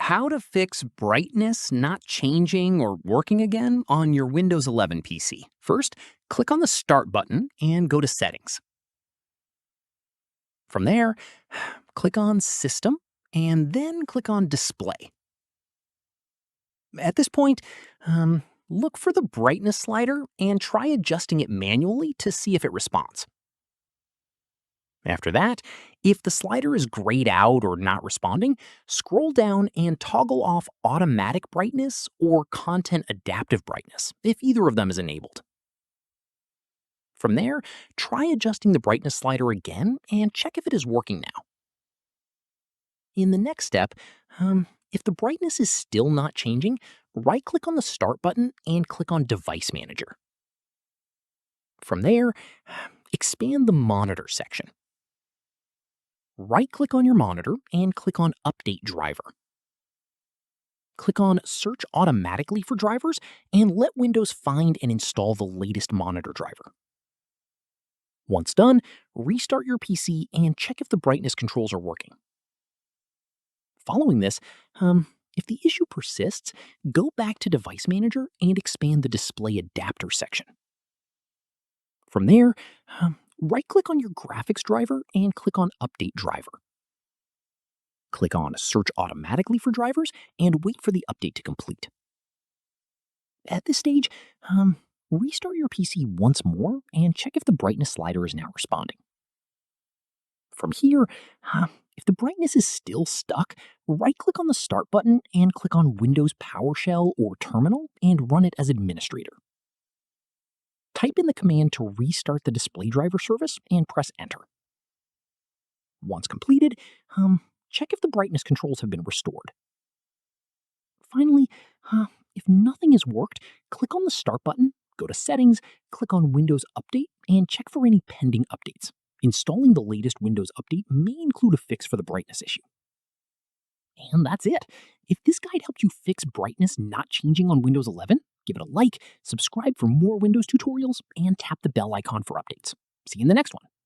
How to fix brightness not changing or working again on your Windows 11 PC. First, click on the Start button and go to Settings. From there, click on System and then click on Display. At this point, look for the brightness slider and try adjusting it manually to see if it responds. After that, if the slider is grayed out or not responding, scroll down and toggle off automatic brightness or content adaptive brightness if either of them is enabled. From there, try adjusting the brightness slider again and check if it is working now. In the next step, if the brightness is still not changing, right-click on the Start button and click on Device Manager. From there, expand the Monitor section. Right-click on your monitor and click on Update Driver. Click on Search Automatically for drivers and let Windows find and install the latest monitor driver. Once done, restart your PC and check if the brightness controls are working. Following this, if the issue persists, go back to Device Manager and expand the Display Adapter section. From there, right-click on your graphics driver and click on Update Driver. Click on Search Automatically for drivers and wait for the update to complete. At this stage, restart your PC once more and check if the brightness slider is now responding. From here, if the brightness is still stuck, right-click on the Start button and click on Windows PowerShell or Terminal and run it as administrator. Type in the command to restart the display driver service and press Enter. Once completed, check if the brightness controls have been restored. Finally, if nothing has worked, click on the Start button, go to Settings, click on Windows Update, and check for any pending updates. Installing the latest Windows Update may include a fix for the brightness issue. And that's it. If this guide helped you fix brightness not changing on Windows 11, give it a like, subscribe for more Windows tutorials, and tap the bell icon for updates. See you in the next one.